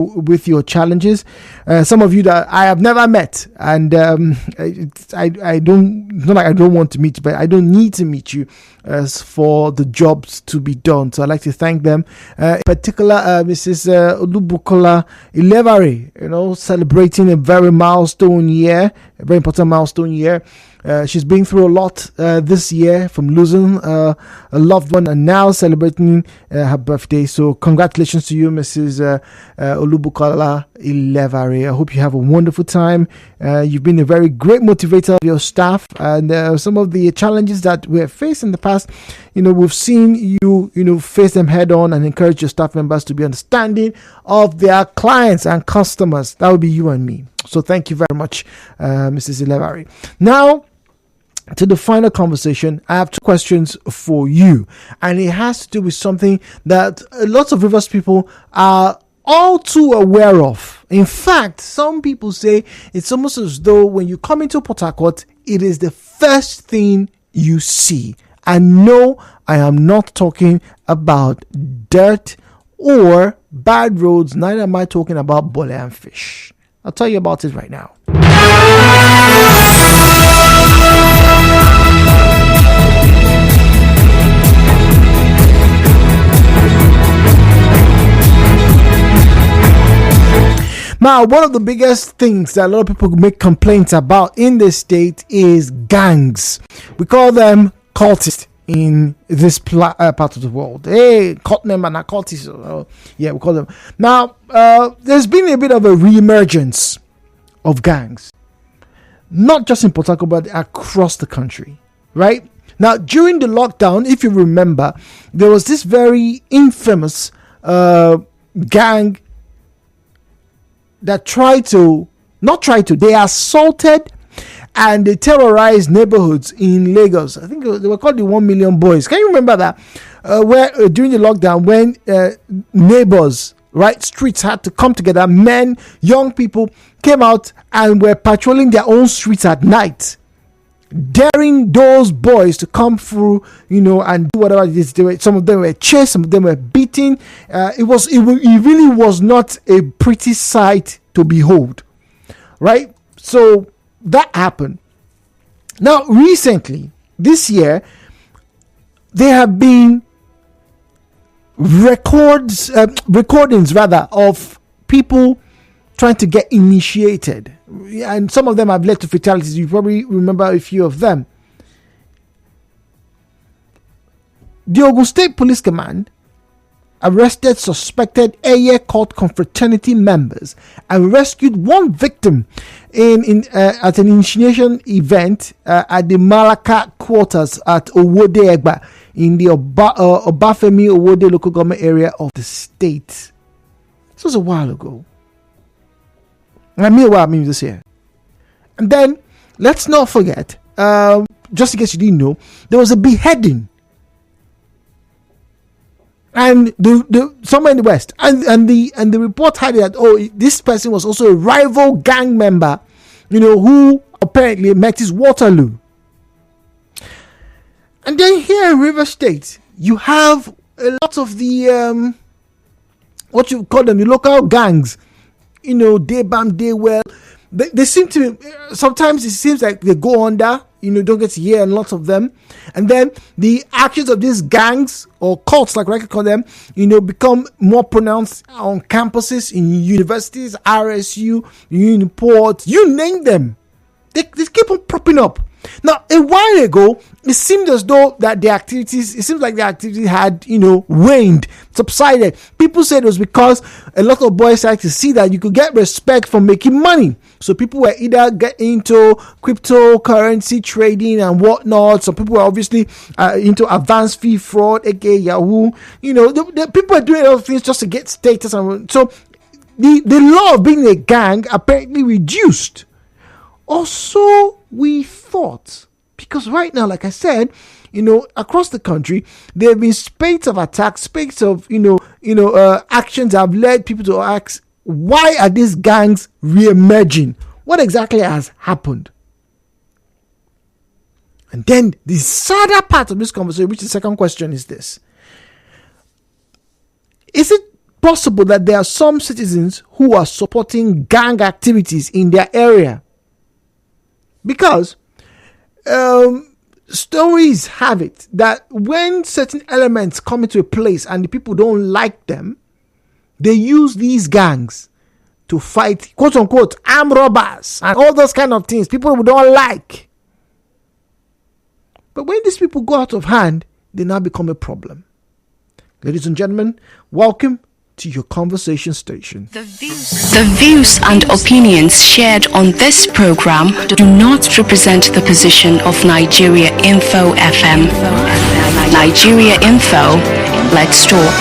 with your challenges. Some of you that I have never met, and I don't, not like I don't want to meet you, but I don't need to meet you as for the jobs to be done. So I'd like to thank them. In particular, Mrs. Olubukola Ilevare, celebrating a very milestone year, a very important milestone year. She's been through a lot this year, from losing a loved one and now celebrating her birthday. So congratulations to you, Mrs. Olubukola Ilevare. I hope you have a wonderful time. You've been a very great motivator of your staff, and some of the challenges that we have faced in the past, we've seen you, face them head on and encourage your staff members to be understanding of their clients and customers. That would be you and me. So thank you very much, Mrs. Ilevare. Now, to the final conversation, I have two questions for you, and it has to do with something that lots of Rivers people are all too aware of. In fact, some people say it's almost as though when you come into Port Harcourt, it is the first thing you see. And no, I am not talking about dirt or bad roads, neither am I talking about bole and fish. I'll tell you about it right now. Now, one of the biggest things that a lot of people make complaints about in this state is gangs. We call them cultists in this part of the world. Hey, cult member and cultists. Yeah, we call them. Now, there's been a bit of a re-emergence of gangs. Not just in Port Harcourt, but across the country. Right? Now, during the lockdown, if you remember, there was this very infamous gang that they assaulted and they terrorized neighborhoods in Lagos. I think they were called the 1 million boys. Can you remember that? Where during the lockdown, when neighbors, right, streets had to come together, men, young people came out and were patrolling their own streets at night, daring those boys to come through, and do whatever it is. Some of them were chased, some of them were beaten. It really was not a pretty sight to behold, right? So that happened. Now, recently, this year, there have been recordings of people trying to get initiated, and some of them have led to fatalities. You probably remember a few of them. The Ogun State Police Command arrested suspected Eye Cult confraternity members and rescued one victim at an initiation event at the Malaka quarters at Owode Egba in the Obafemi Owode local government area of the state. This was a while ago. I mean this year. And then, let's not forget, just in case you didn't know, there was a beheading. And somewhere in the West. And the report had it that, this person was also a rival gang member, who apparently met his Waterloo. And then here in River State, you have a lot of the, what you call them, the local gangs. Day bam, day well. They seem to, sometimes it seems like they go under, don't get to hear a lot of them. And then the actions of these gangs or cults, like I can call them, become more pronounced on campuses, in universities, RSU, Uniport, you name them. They keep on propping up. Now, a while ago, it seemed as though that the activity had, waned, subsided. People said it was because a lot of boys started to see that you could get respect from making money. So people were either getting into cryptocurrency trading and whatnot. Some people were obviously into advanced fee fraud, aka Yahoo. The people are doing other things just to get status. And so the law of being a gang apparently reduced. Also, we thought, because right now, like I said, across the country, there have been spate of attacks, spate of, actions that have led people to ask, why are these gangs re-emerging? What exactly has happened? And then the sadder part of this conversation, which is the second question, is this. Is it possible that there are some citizens who are supporting gang activities in their area. Because stories have it that when certain elements come into a place and the people don't like them, they use these gangs to fight, quote unquote, armed robbers and all those kind of things people don't like. But when these people go out of hand, they now become a problem. Ladies and gentlemen, welcome to your conversation station. The views and opinions shared on this program do not represent the position of Nigeriainfo FM. Nigeriainfo, let's talk.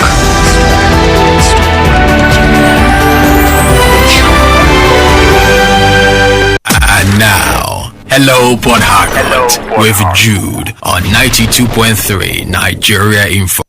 And now, hello Port Harcourt with Jude on 92.3 Nigeriainfo.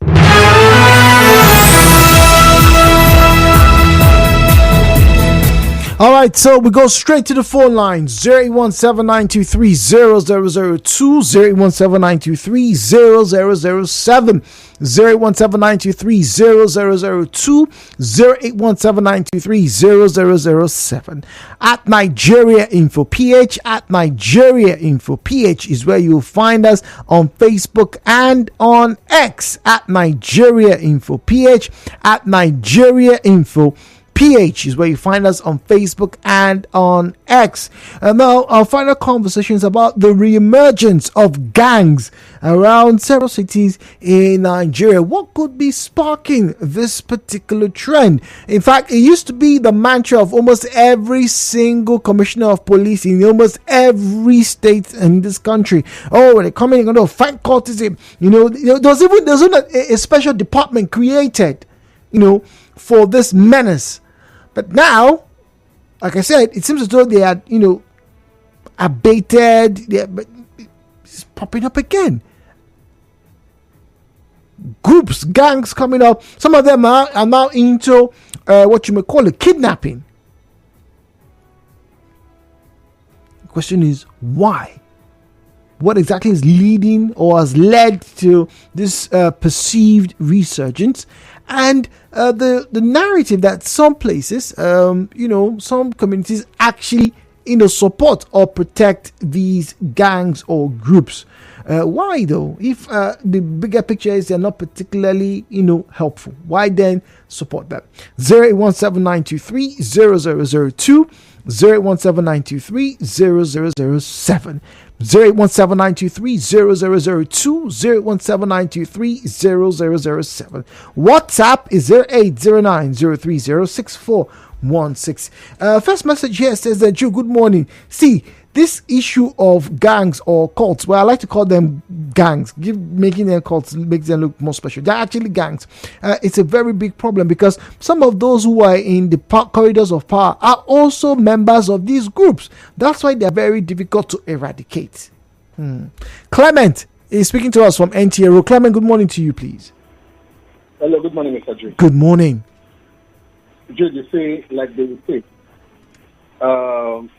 All right, so we go straight to the phone line. 08179230002, 08179230007, 08179230002, 08179230007. At Nigeriainfo PH, at Nigeriainfo PH is where you'll find us on Facebook and on X, at Nigeriainfo PH, at Nigeriainfo PH is where you find us on Facebook and on X. And now our final conversation is about the re-emergence of gangs around several cities in Nigeria. What could be sparking this particular trend? In fact, it used to be the mantra of almost every single commissioner of police in almost every state in this country. Oh, when they come in, they're going to fight cultism. There's even a special department created, for this menace. But now, like I said, it seems as though they are, abated, but it's popping up again. Groups, gangs coming up. Some of them are now into what you may call a kidnapping. The question is, why? What exactly is leading or has led to this perceived resurgence? And the narrative that some places, some communities actually, support or protect these gangs or groups. Why though? If the bigger picture is they're not particularly, helpful, why then support them? 08179230002, 08179230007. 08179230002, 08179230007. WhatsApp is 0809030641. First message here says that Joe, good morning. See, this issue of gangs or cults, well, I like to call them gangs. Making them cults makes them look more special. They're actually gangs. It's a very big problem because some of those who are in the corridors of power are also members of these groups. That's why they're very difficult to eradicate. Clement is speaking to us from NTRO. Clement, good morning to you, please. Hello, good morning, Mr. J. Good morning. Joe, you say, like they will say,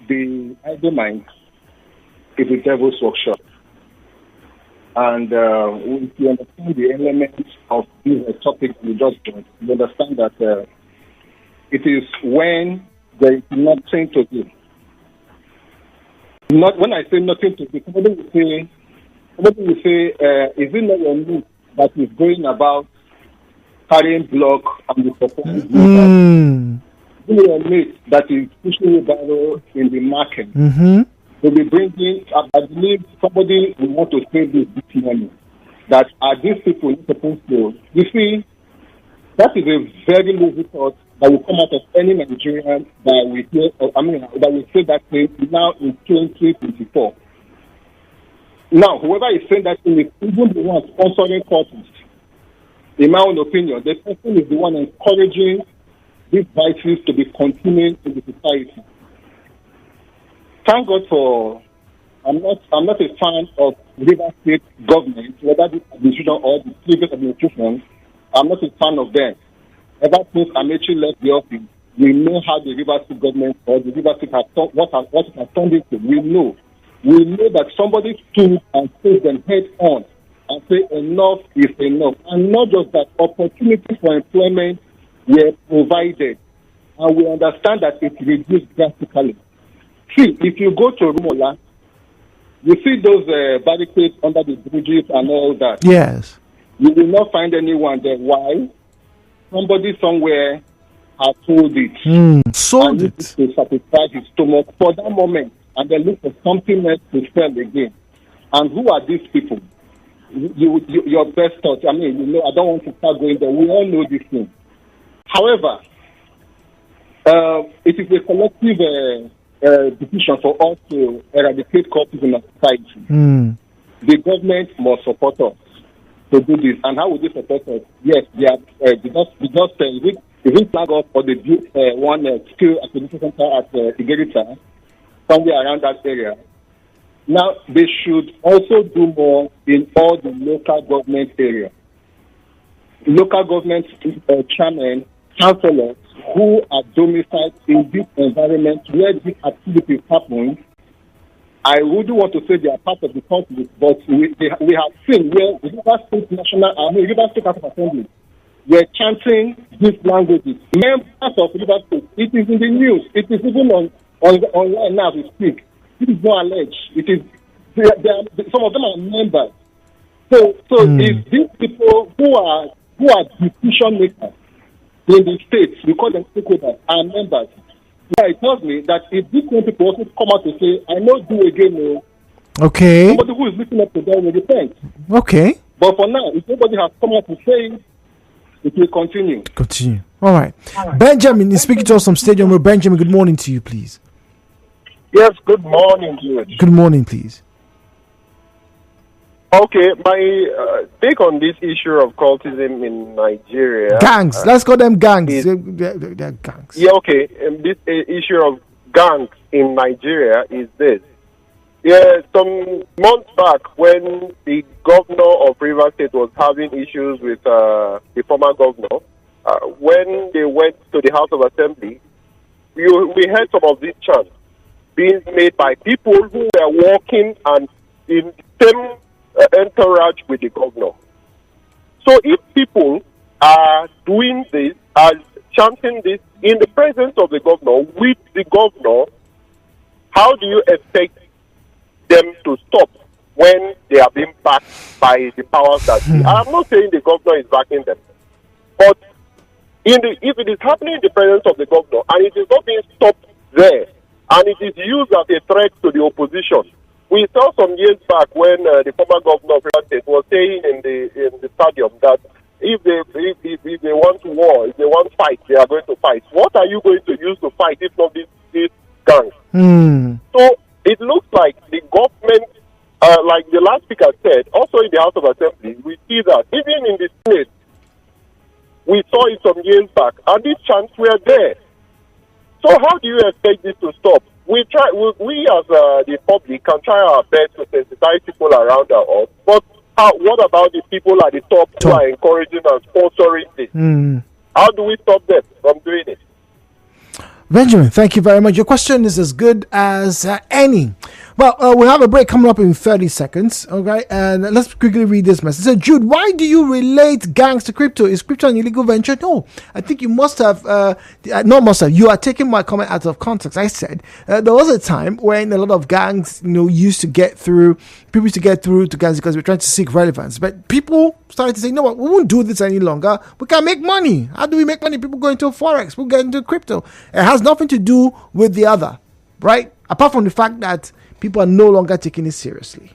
the idle mind is the devil's workshop. And if you understand the elements of this topic we just got, you understand that it is when there is nothing to do. Not when I say nothing to do, somebody will say, is it not your need that is going about carrying block and the support? Your mate that is pushing a barrel in the market will be bringing, I believe somebody will want to say this morning, that are these people supposed to, you see, that is a very lazy thought that will come out of any Nigerian that we hear, that will say that thing now in 2024. Now, whoever is saying that thing is even the one sponsoring cultists. In my own opinion, the person is the one encouraging these vices to be continuing in the society. Thank God for, I'm not a fan of River State government, whether this administration or the previous administration. I'm not a fan of them. Ever since Amechi left the office, we know how the River State government or the River State has what it has turned into. We know that somebody stood and faced them head on and say enough is enough. And not just that, opportunity for employment were provided, and we understand that it reduced drastically. See, if you go to Rumola, you see those barricades under the bridges and all that. Yes. You will not find anyone there. Why? Somebody somewhere has sold it. Sold and it. To satisfy his stomach for that moment, and then look for something else to sell again. And who are these people? Your best thought. I mean, I don't want to start going there. We all know this thing. However, it is a collective decision for us to eradicate corruption in our society. The government must support us to do this. And how will they support us? Yes, they are is it flag up for the one skill acquisition center at Igerita, somewhere around that area. Now, they should also do more in all the local government areas. Local government chairmen, councillors who are domiciled in this environment where these activities happen. I wouldn't want to say they are part of the country, but we have seen where the River State House of Assembly were chanting these languages. Members of River State, it is in the news. It is even online now we speak. It is not alleged. It is some of them are members. So if these people who are decision makers in the states, we call them stakeholders, are members. Yeah, it tells me that if these people also come out to say, I know do again, no. Okay. Somebody who is looking up to them will repent. Okay. But for now, if nobody has come out to say it will continue. All right. Benjamin is speaking to us from Stadium Road. Benjamin, good morning to you, please. Yes, good morning, George. Good morning, please. Okay, my take on this issue of cultism in Nigeria. Gangs. Let's call them gangs. They're gangs. Yeah, okay. This issue of gangs in Nigeria is this. Yeah, some months back when the governor of Rivers State was having issues with the former governor, when they went to the House of Assembly, we heard some of these chants being made by people who were working and in the same entourage with the governor. So if people are doing this, are chanting this in the presence of the governor, with the governor, how do you expect them to stop when they are being backed by the powers that be? I'm not saying the governor is backing them, but if it is happening in the presence of the governor and it is not being stopped there, and it is used as a threat to the opposition. We saw some years back when the former governor of Rivers State was saying in the stadium that if they want war, if they want fight, they are going to fight. What are you going to use to fight if not these gangs? So it looks like the government, like the last speaker said, also in the House of Assembly, we see that even in the Senate, we saw it some years back, and these chants were there. So how do you expect this to stop? We as the public can try our best to sensitize people around us, but what about the people at the top who are encouraging and sponsoring this? How do we stop them from doing it? Benjamin, thank you very much. Your question is as good as any. Well, we have a break coming up in 30 seconds, okay? And let's quickly read this message. So, Jude, why do you relate gangs to crypto? Is crypto an illegal venture? No, I think you must have, you are taking my comment out of context. I said there was a time when a lot of gangs, people used to get through to gangs because we're trying to seek relevance. But people started to say, no, we won't do this any longer. We can make money. How do we make money? People go into Forex, people get into crypto. It has nothing to do with the other, right? Apart from the fact that people are no longer taking it seriously.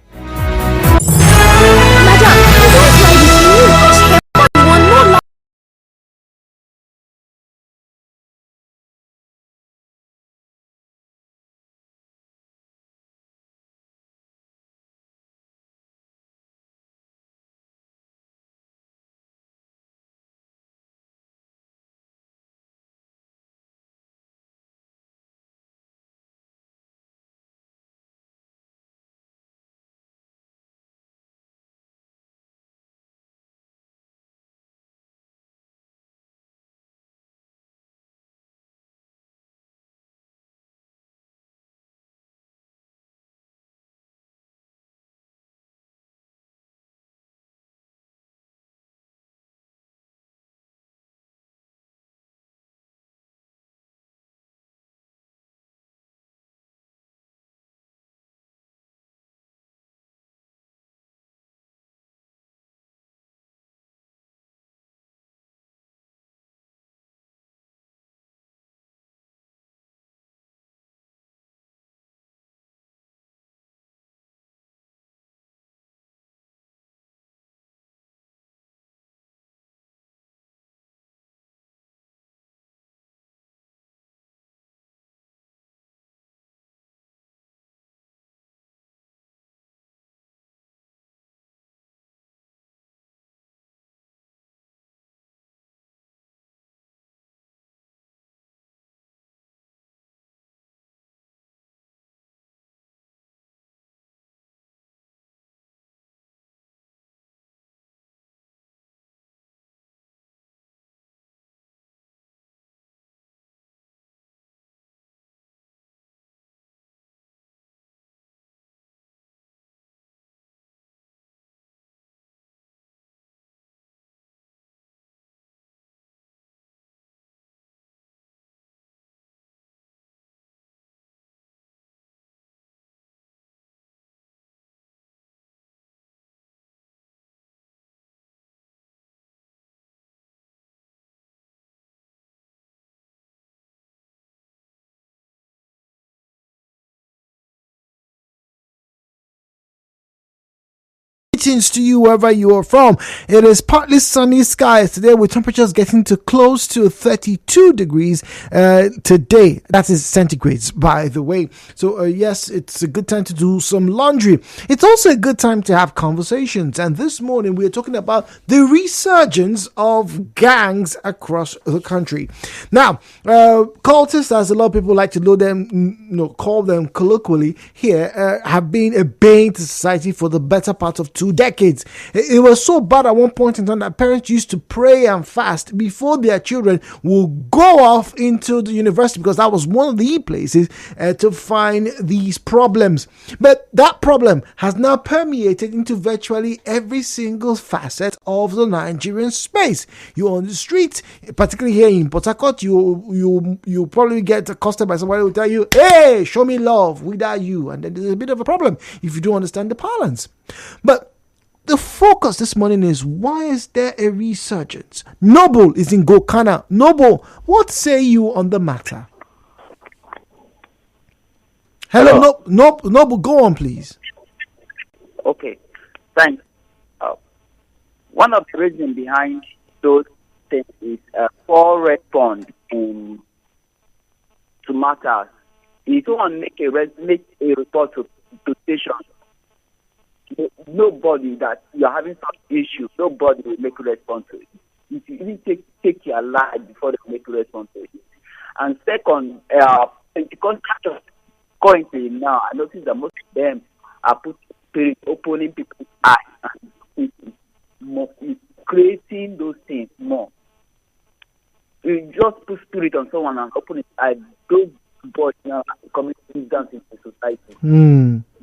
Greetings to you wherever you are from. It is partly sunny skies today with temperatures getting to close to 32 degrees today. That is centigrades, by the way. So yes, it's a good time to do some laundry. It's also a good time to have conversations. And this morning we are talking about the resurgence of gangs across the country. Now, cultists, as a lot of people like to call them colloquially here, have been a bane to society for the better part of 2 decades. It was so bad at one point in time that parents used to pray and fast before their children would go off into the university, because that was one of the places to find these problems. But that problem has now permeated into virtually every single facet of the Nigerian space. You're on the street, particularly here in Port Harcourt, you probably get accosted by somebody who will tell you, "Hey, show me love," without you, and then there's a bit of a problem if you don't understand the parlance. But the focus this morning is, why is there a resurgence? Noble is in Gokana. Noble, what say you on the matter? Hello. Noble, go on, please. Okay, thanks. One of the reasons behind those things is poor response to matters. If someone make a report to station, nobody that you're having some issue, nobody will make a response to it. If you even take your life before they make a response to it. And second, in the contact of currently now, I notice that most of them are opening people's eyes and it's creating those things more. You just put spirit on someone and open his eyes. Those boys now are coming down into society.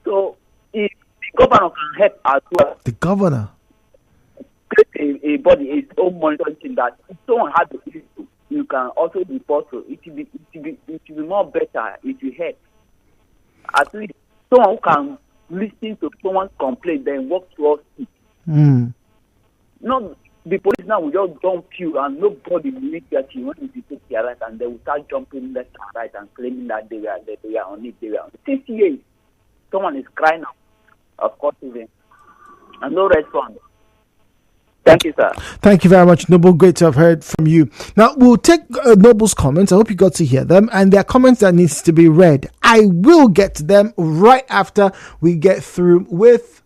So if the governor can help as well. The governor? Create a body, its own monitoring thing, that if someone has the issue, you can also report to it. It will be more better if you help. At least someone who can listen to someone's complaint, then work towards it. Not the police now will just dump you and nobody will look at you when you take their right, and they will start jumping left and right and claiming that they were on it. 6 years, someone is crying out. Of course, even and no response. Thank you, sir. Thank you very much, Noble. Great to have heard from you. Now, we'll take Noble's comments. I hope you got to hear them. And there are comments that needs to be read. I will get to them right after we get through with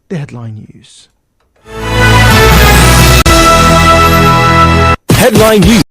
the headline news. Headline news.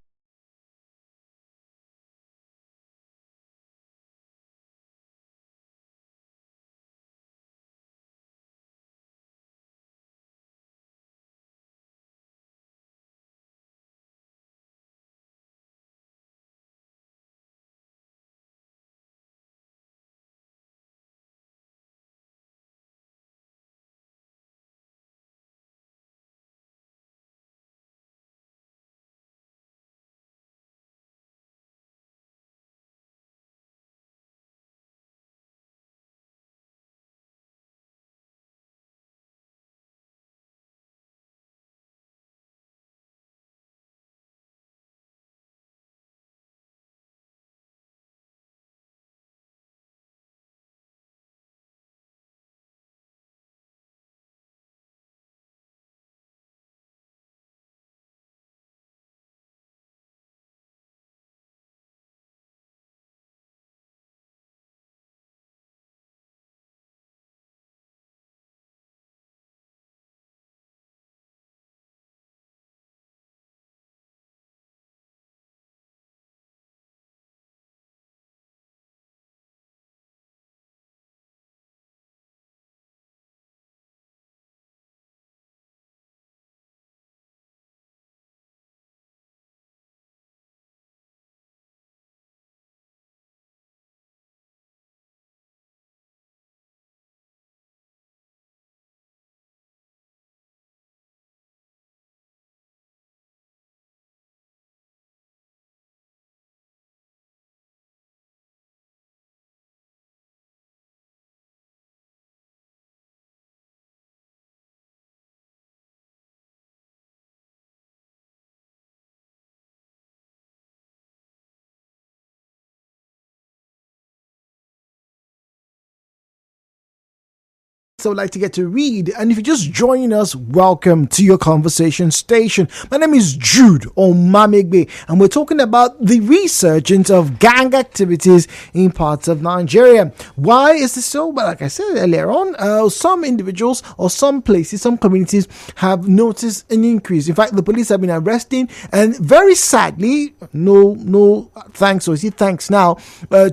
I would like to get to read. And if you're just joining us, welcome to your conversation station. My name is Jude Omamegbe, and we're talking about the resurgence of gang activities in parts of Nigeria. Why is this so? Well, like I said earlier on, some individuals or some places, some communities have noticed an increase. In fact, the police have been arresting, and very sadly, no thanks, or is it thanks now,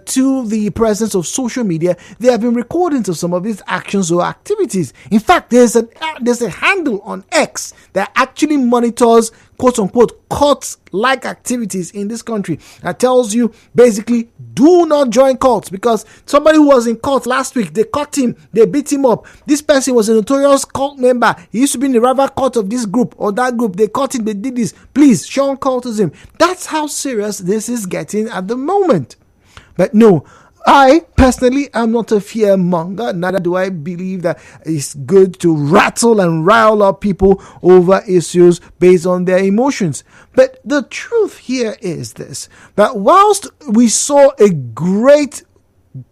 to the presence of social media, there have been recordings of some of these actions or activities. In fact, there's a handle on X that actually monitors quote unquote cult-like activities in this country that tells you basically do not join cults, because somebody who was in cult last week, they caught him, they beat him up. This person was a notorious cult member. He used to be in the rival cult of this group or that group. They caught him, they did this. Please, shun cultism. That's how serious this is getting at the moment. But no, I personally am not a fearmonger, neither do I believe that it's good to rattle and rile up people over issues based on their emotions. But the truth here is this, that whilst we saw a great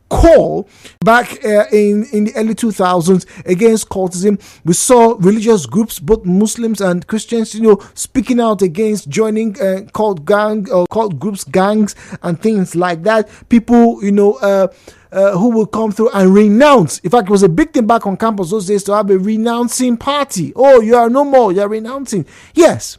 call back in the early 2000s against cultism, we saw religious groups, both Muslims and Christians, speaking out against joining cult groups, gangs, and things like that. People, who will come through and renounce. In fact, it was a big thing back on campus those days to have a renouncing party. Oh, you are no more, you are renouncing. Yes.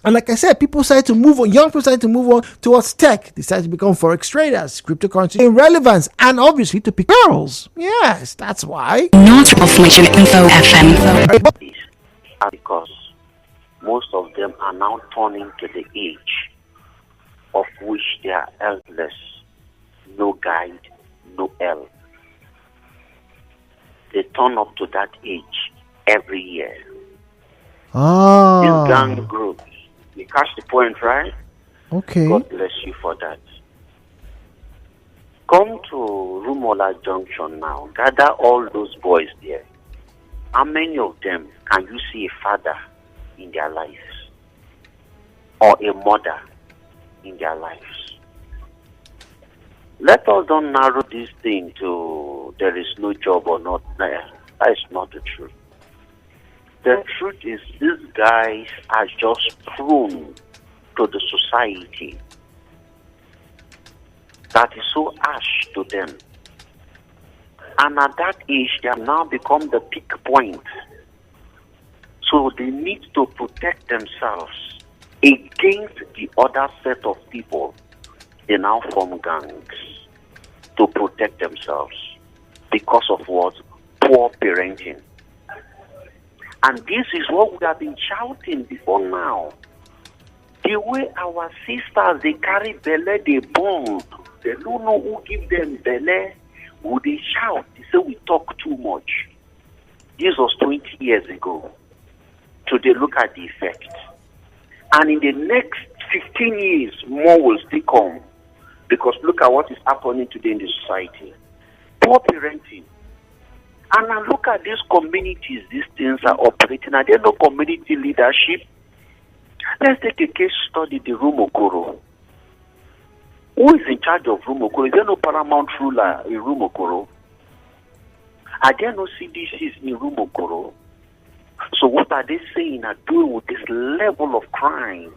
And like I said, people started to move on, young people started to move on towards tech. They started to become forex traders, cryptocurrency, in relevance, and obviously to pick girls. Yes, that's why. Not of Nigeriainfo FM. Because most of them are now turning to the age of which they are helpless, no guide, no help. They turn up to that age every year. These gang groups, you catch the point, right? Okay. God bless you for that. Come to Rumola Junction now. Gather all those boys there. How many of them can you see a father in their lives? Or a mother in their lives? Let us don't narrow this thing to there is no job or not. That is not the truth. The truth is, these guys are just prone to the society that is so harsh to them. And at that age, they have now become the peak point. So they need to protect themselves against the other set of people. They now form gangs to protect themselves because of what? Poor parenting. And this is what we have been shouting before now. The way our sisters, they carry belle, they born. They don't know who give them belle. Would they shout? They say we talk too much. This was 20 years ago. Today, look at the effect. And in the next 15 years, more will still come. Because look at what is happening today in the society. Poor parenting. And now look at these communities, these things are operating. Are there no community leadership? Let's take a case study, the Rumokoro. Who is in charge of Rumokoro? Is there no paramount ruler in Rumokoro? Are there no CDCs in Rumokoro? So what are they saying are doing with this level of crime,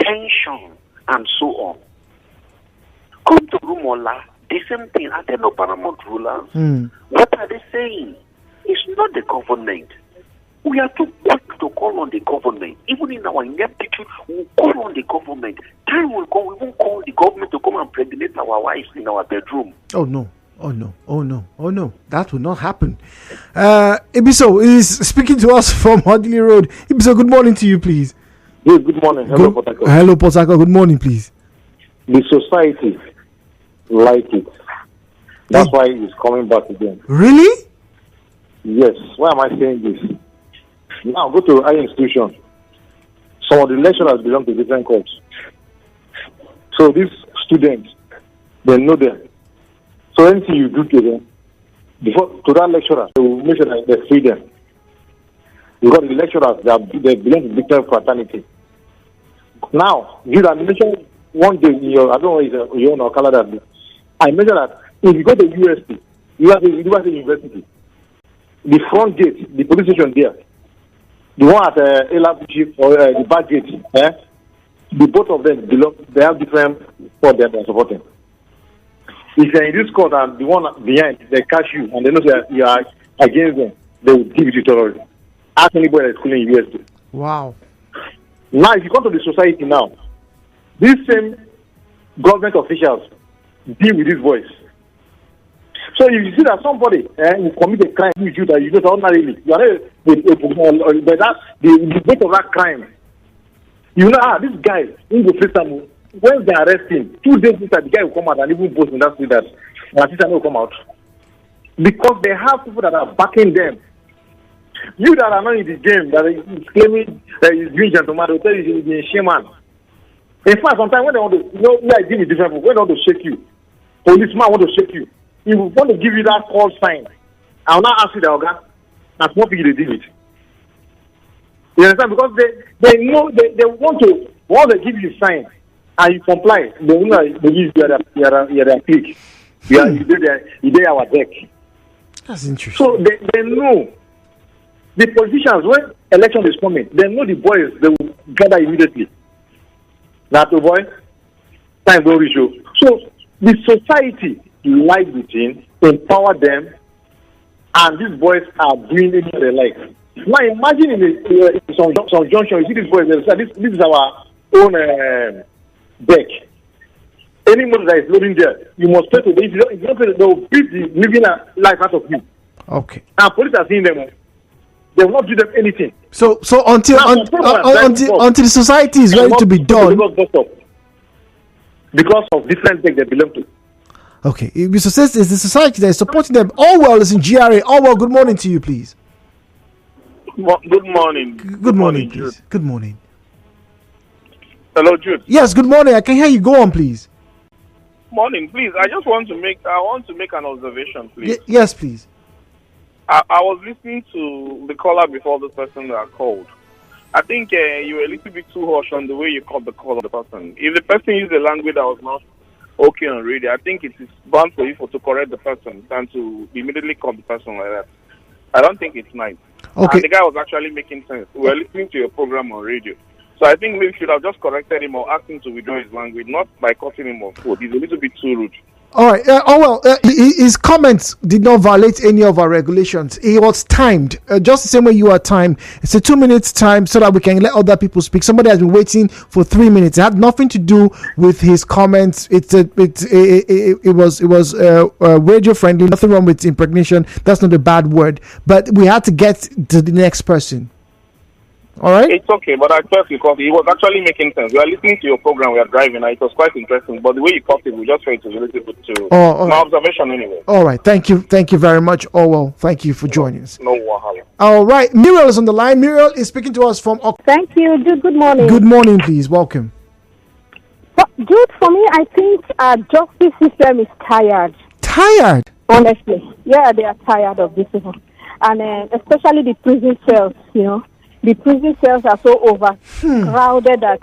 tension, and so on? Come to Rumola, the same thing. Are there no paramount rulers? What are they saying? It's not the government. We are too quick to call on the government. Even in our ineptitude, we call on the government. Time will come, we won't call the government to come and pregnate our wives in our bedroom. Oh no. Oh no. That will not happen. Ibiso is speaking to us from Hadley Road. Ibiso, good morning to you, please. Yes, good morning. Hello, Port Harcourt. Hello, Port Harcourt. Good morning, please. The society like it. That's why it's coming back again. Really? Yes. Why am I saying this? Now go to higher institutions. Some of the lecturers belong to different corps. So these students, they know them. So anything you do to them, before to that lecturer, they will make sure that they free them. Because the lecturers, they belong to different fraternity. Now, you that mention one day in your, I don't know if you own or color that. I measure that if you go to UST, you have a university, the front gate, the police station there, the one at Elabuchi or the back gate, the both of them belong. They have different court they are supporting. If you're in this court and the one behind, they catch you and they know you are against them, they will give you terrorism. Ask anybody that's schooling in university. Wow. Now, if you come to the society now, these same government officials deal with this voice. So if you see that somebody who commit a crime with you that you know ordinarily, you are not but that the weight of that crime, you know, this guy in the system, when they arrest him, 2 days later the guy will come out and even boast in that street that my sister will come out. Because they have people that are backing them. You that are not in the game, that is claiming that is doing gentleman, they'll tell you he's a shaman. In fact, sometimes when they want to, you know, I deal with different people, when they want to shake you, policeman want to shake you, he will want to give you that call sign. I will not ask you that, okay? That's what people they deal with. You understand? Because they know they want to, once they give you sign and you comply, they will not give you their click. You did our deck. That's interesting. So they know. The politicians, when election is coming, they know the boys, they will gather immediately. That's the boy. Time don't reach you. So the society lies within, empower them, and these boys are doing it in their life. Now imagine in some junction, you see these boys, they say, this is our own deck. Any motor that is loading there, you must pay to them. If you don't pay, they will beat the living life out of you. Okay. And police are seeing them. They will not do them anything. So until the society is ready to be done, because of different things they belong to. Okay, Mr. Says is the society that is supporting them. Allwell is in GRA. Allwell, good morning to you, please. Good morning. Good morning, please. Good morning. Hello, Jude. Yes, good morning. I can hear you. Go on, please. Morning, please. I want to make an observation, please. Yes, please. I was listening to the caller before this person that called. I think you were a little bit too harsh on the way you called the call of the person. If the person used a language that was not okay on radio, I think it is bound for you to correct the person than to immediately call the person like that. I don't think it's nice. Okay. And the guy was actually making sense. We were listening to your program on radio. So I think maybe you should have just corrected him or asked him to withdraw his language, not by cutting him off. He's a little bit too rude. All right. His comments did not violate any of our regulations. He was timed, just the same way you are timed. It's a 2 minutes time so that we can let other people speak. Somebody has been waiting for 3 minutes. It had nothing to do with his comments. It was radio friendly. Nothing wrong with impregnation. That's not a bad word. But we had to get to the next person. All right. It's okay, but I felt because he was actually making sense. We are listening to your program. We are driving, and it was quite interesting. But the way you cut it, we just felt it was a little bit too. My observation, anyway. All right. Thank you very much. Thank you for joining us. No wahala. All right. Muriel is on the line. Muriel is speaking to us from. Thank you. Good morning. Good morning, please. Welcome. Dude, for me, I think our justice system is tired. Tired? Honestly, yeah, they are tired of this, and especially the prison cells. You know. The prison cells are so overcrowded that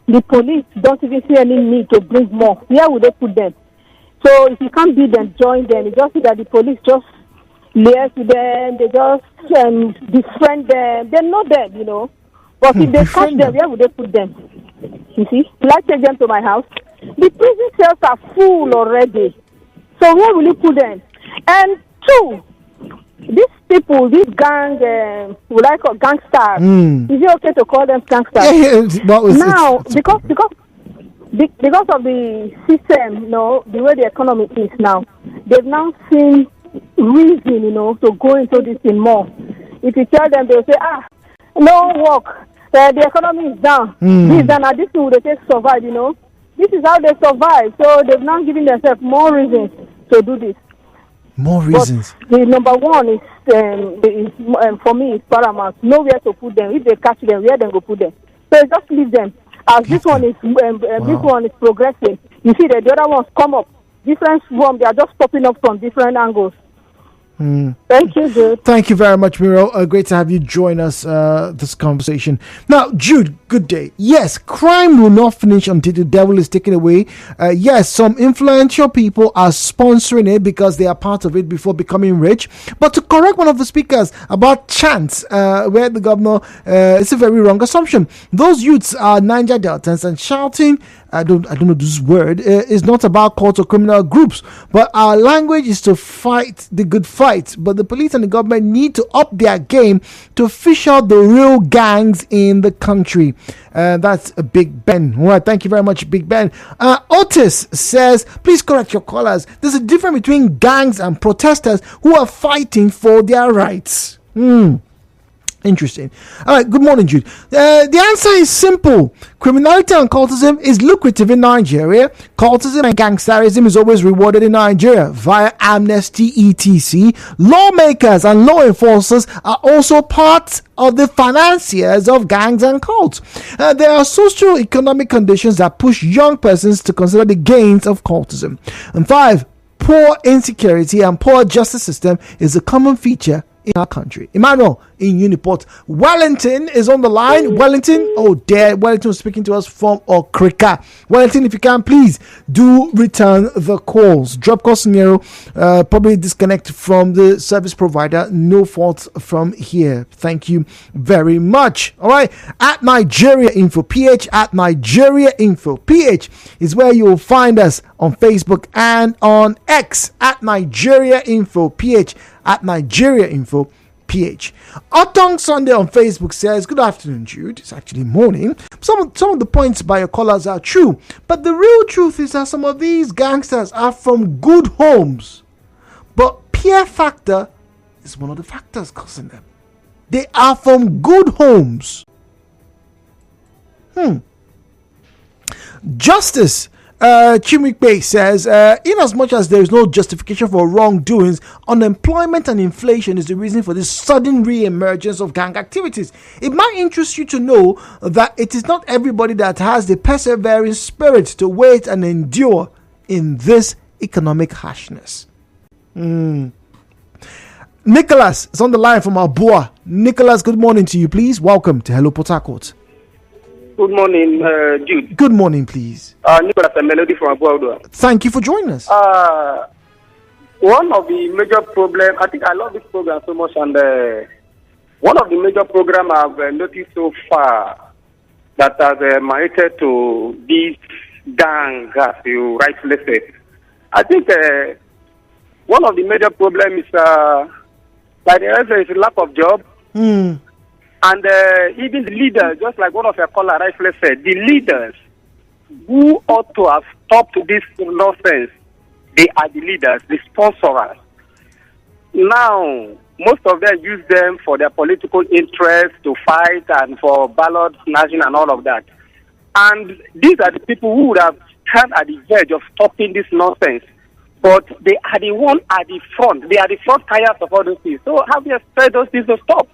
the police don't even see any need to bring more. Where would they put them? So if you can't beat them, join them. You just see that the police just liaise with them. They just befriend them. They know them, you know. But if they catch them, where would they put them? You see? Will I take them to my house? The prison cells are full already. So where will you put them? And two, these people, this gang, would I call gangsters? Is it okay to call them gangsters? Now, because of the system, you know, the way the economy is now, they've now seen reason, you know, to go into this thing more. If you tell them, they'll say, no work, the economy is down. This and this will they survive, you know. This is how they survive. So they've now given themselves more reasons to do this. More reasons. But the number one is for me, is paramount. Nowhere to put them. If they catch them, where they go put them? So just leave them. As this one is this one is progressing. You see that the other ones come up. Different form, they are just popping up from different angles. Thank you, Jude. Thank you very much, Miro. Great to have you join us this conversation. Now, Jude, good day. Yes, crime will not finish until the devil is taken away. Yes, some influential people are sponsoring it because they are part of it before becoming rich. But to correct one of the speakers about chants, where the governor, it's a very wrong assumption. Those youths are Niger Deltans, and shouting, I don't know this word, is not about cult or criminal groups, but our language is to fight the good fight. But the police and the government need to up their game to fish out the real gangs in the country. That's a Big Ben. All right, thank you very much, Big Ben. Otis says, please correct your callers. There's a difference between gangs and protesters who are fighting for their rights. Interesting. All right, good morning, Jude. The answer is simple. Criminality and cultism is lucrative in Nigeria. Cultism and gangsterism is always rewarded in Nigeria via amnesty, etc. Lawmakers and law enforcers are also part of the financiers of gangs and cults. There are socio-economic conditions that push young persons to consider the gains of cultism. And 5, poor insecurity and poor justice system is a common feature in our country. Emmanuel in Uniport. Wellington is on the line. Wellington, Wellington was speaking to us from Okrika. Wellington, if you can, please do return the calls. Drop call scenario, probably disconnect from the service provider. No fault from here. Thank you very much. All right, at Nigeriainfo PH, at Nigeriainfo PH is where you will find us on Facebook and on X at Nigeriainfo PH, at Nigeriainfo PH. Otong Sunday on Facebook says, good afternoon, Jude. It's actually morning. Some of the points by your callers are true, but the real truth is that some of these gangsters are from good homes, but peer factor is one of the factors causing them. They are from good homes. Justice Chimikpe says, in as much as there is no justification for wrongdoings, unemployment and inflation is the reason for this sudden re-emergence of gang activities. It might interest you to know that it is not everybody that has the persevering spirit to wait and endure in this economic harshness. Nicholas is on the line from Abua. Nicholas, good morning to you, please. Welcome to Hello Port Harcourt. Good morning, Jude. Good morning, please. Nicholas and Melody from Abuja. Thank you for joining us. One of the major problems, I think I love this program so much, and one of the major programs I've noticed so far that has related to these gangs, as you rightly said. I think one of the major problems is, like the answer is lack of job. And even the leaders, just like one of your callers rightly said, the leaders who ought to have stopped this nonsense, they are the leaders, the sponsors. Now, most of them use them for their political interests, to fight and for ballot snatching and all of that. And these are the people who would have stand at the verge of stopping this nonsense. But they are the ones at the front. They are the front tires of all those things. So how do you expect those things to stop?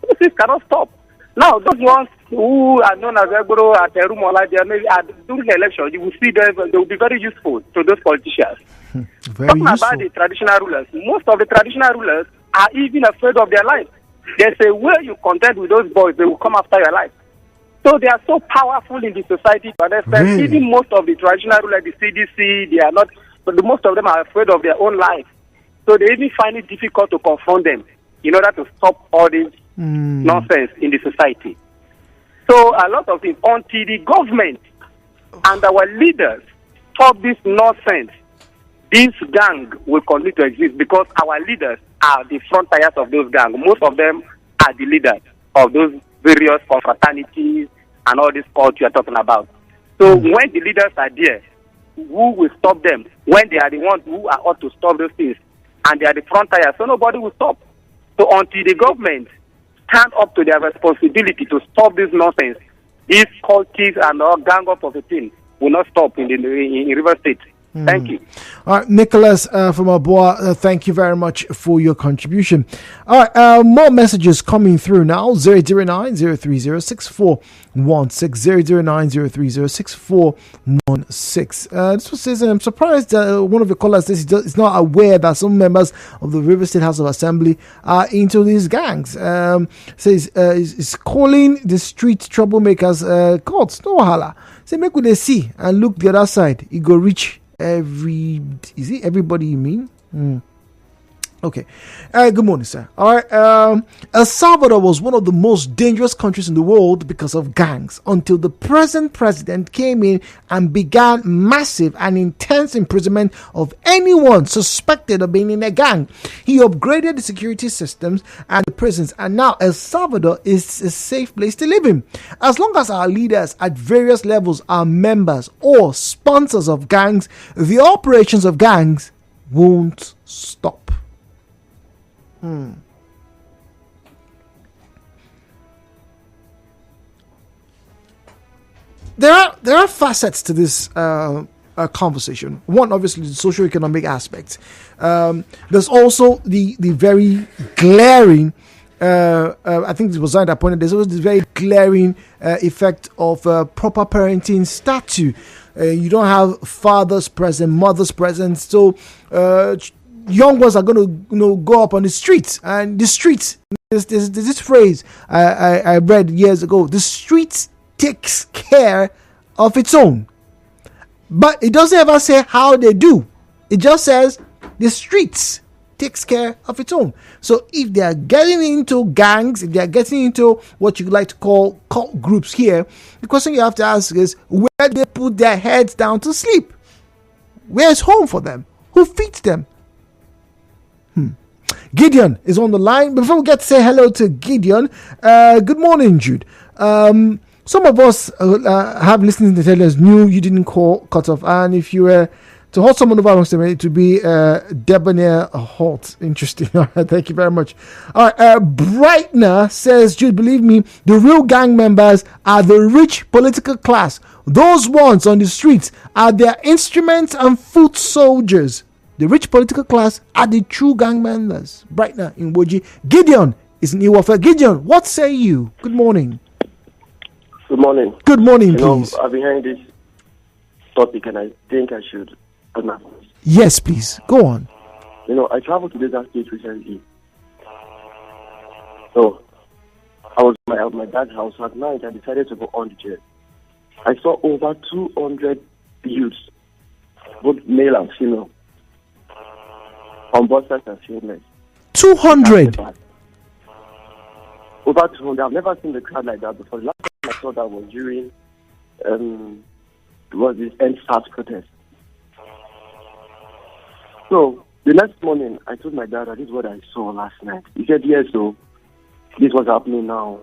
Those things cannot stop. Now, those ones who are known as Egboro at Rumola, during the election, you will see them, they will be very useful to those politicians. Talking about the traditional rulers, most of the traditional rulers are even afraid of their life. They say, where you contend with those boys, they will come after your life. So they are so powerful in the society. But even most of the traditional rulers, the CDC, they are not, but most of them are afraid of their own life. So they even find it difficult to confront them in order to stop all this nonsense in the society. So a lot of things, until the government and our leaders stop this nonsense, this gang will continue to exist because our leaders are the front tires of those gangs. Most of them are the leaders of those various confraternities and all this culture you're talking about. So when the leaders are there, who will stop them? When they are the ones who are ought to stop those things, and they are the front tires, so nobody will stop. So until the government stand up to their responsibility to stop this nonsense, these cultists and all gang up of a thing will not stop in River State. Thank you. All right, Nicholas from Aboa, thank you very much for your contribution. All right, more messages coming through now. 009-030-6416. This one says, I'm surprised one of the callers says he's not aware that some members of the River State House of Assembly are into these gangs. Says he's calling the street troublemakers courts. No wahala. Say make we dey see and look the other side. It go reach everybody you mean? Okay. Good morning, sir. All right. El Salvador was one of the most dangerous countries in the world because of gangs until the present president came in and began massive and intense imprisonment of anyone suspected of being in a gang. He upgraded the security systems and the prisons, and now El Salvador is a safe place to live in. As long as our leaders at various levels are members or sponsors of gangs, the operations of gangs won't stop. There are facets to this conversation. One, obviously, the socio-economic aspect. There's also the very glaring. I think it was Zion that pointed. There's also this very glaring effect of proper parenting statue. You don't have fathers present, mothers present, so. Young ones are going to go up on the streets, and the streets. There's this phrase I read years ago. The streets takes care of its own, but it doesn't ever say how they do. It just says the streets takes care of its own. So if they are getting into gangs, if they are getting into what you like to call cult groups here, the question you have to ask is where do they put their heads down to sleep? Where's home for them? Who feeds them? Gideon is on the line. Before we get to say hello to Gideon, good morning, Jude. Some of us have listened to tell us knew you didn't cut off, and if you were to hold someone over once it to be debonair halt. Interesting. All right, thank you very much. All right, Brightner says, Jude, believe me, the real gang members are the rich political class. Those ones on the streets are their instruments and foot soldiers. The rich political class are the true gang members. Brightner in Woji. Gideon is in Iwafe. Gideon, what say you? Good morning. Good morning. Good morning, please. I've been hearing this topic and I think I should announce. Yes, please. Go on. I traveled to Delta State recently. So, I was at my dad's house at night. I decided to go on the jet. I saw over 200 youths, both male and female, on both sides and seamless. 200? Over 200. I've never seen the crowd like that before. The last time I saw that was during this end-SARS protest. So, the next morning, I told my dad that this is what I saw last night. He said, yes, so this was happening now.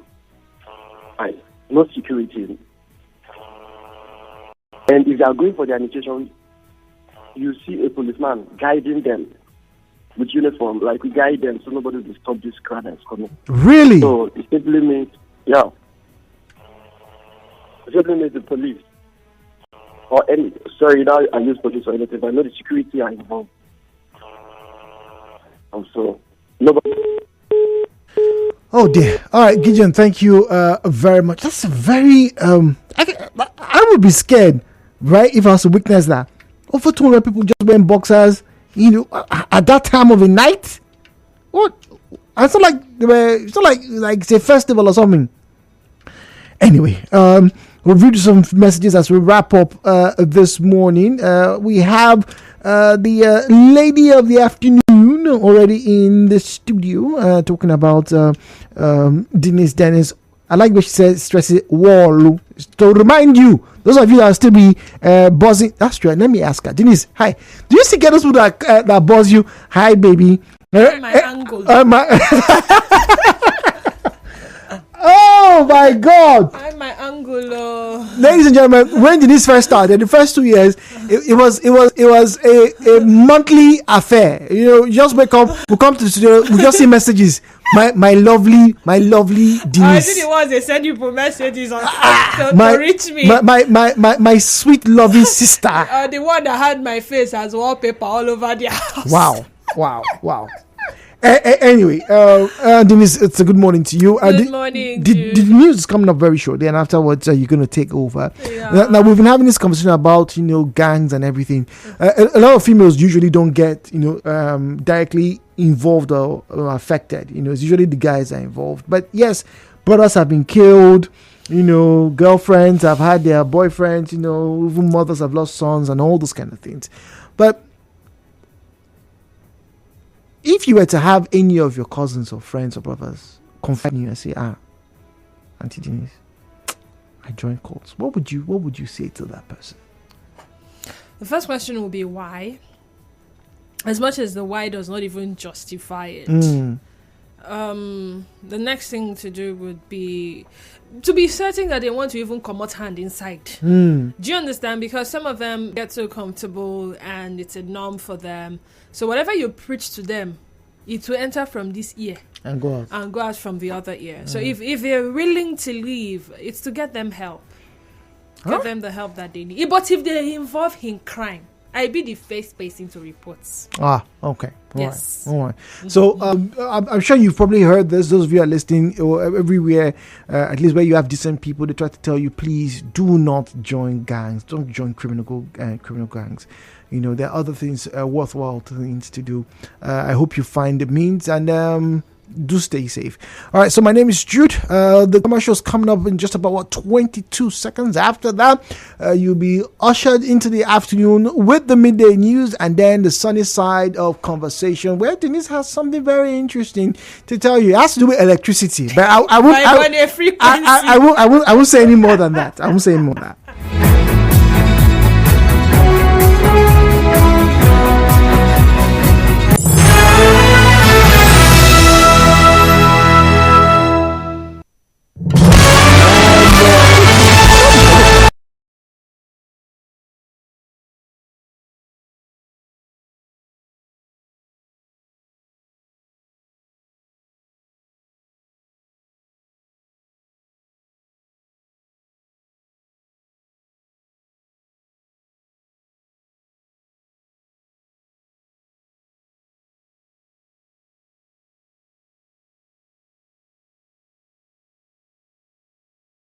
No security. And if they are going for their initiation, you see a policeman guiding them with uniform, like we guide them so nobody will stop this crowd that's coming. Really? So it simply means, It simply means the police or any, now I use police or anything, but I know the security are involved. And so, nobody. Oh dear. All right, Gideon, thank you very much. That's a very, I would be scared, right, if I was to witness that. Over 200 people just wearing boxers, at that time of the night. What? It's not like it's a festival or something. Anyway, we'll read some messages as we wrap up this morning. We have the lady of the afternoon already in the studio talking about Dennis. I like what she says, stresses wall. To remind you, those of you that still be buzzing, that's true. Let me ask her. Denise, hi. Do you still get those people that buzz you? Hi, baby. My angle. Oh my God! I'm my angulo. Ladies and gentlemen, when did this first start? In the first 2 years, it was a monthly affair. You just wake up, we come to the studio, we just see messages. My lovely Denise. I see the ones they send you for messages on to reach me. My sweet loving sister. The one that had my face as wallpaper all over their house. Wow. Anyway, Denise, it's a good morning to you. Good morning. The news is coming up very shortly, and afterwards you're going to take over. Yeah. Now we've been having this conversation about gangs and everything. A lot of females usually don't get directly involved or affected. It's usually the guys that are involved. But yes, brothers have been killed. Girlfriends have had their boyfriends. Even mothers have lost sons and all those kind of things. But if you were to have any of your cousins or friends or brothers confide in you and say, Auntie Denise, I joined cults, what would you say to that person? The first question will be why. As much as the why does not even justify it. The next thing to do would be to be certain that they want to even come out hand inside. Do you understand? Because some of them get so comfortable and it's a norm for them. So whatever you preach to them, it will enter from this ear and go out from the other ear. So if they're willing to leave, it's to get them help. Get them the help that they need. But if they're involved in crime, I be the first person to report. Okay. Yes. All right. So I'm sure you've probably heard this. Those of you are listening everywhere, at least where you have decent people, they try to tell you, please do not join gangs. Don't join criminal gangs. There are other things, worthwhile things to do. I hope you find the means and do stay safe. All right, so my name is Jude. The commercial's coming up in just about 22 seconds. After that, you'll be ushered into the afternoon with the midday news and then the sunny side of conversation, where Denise has something very interesting to tell you. It has to do with electricity, but I won't say any more than that.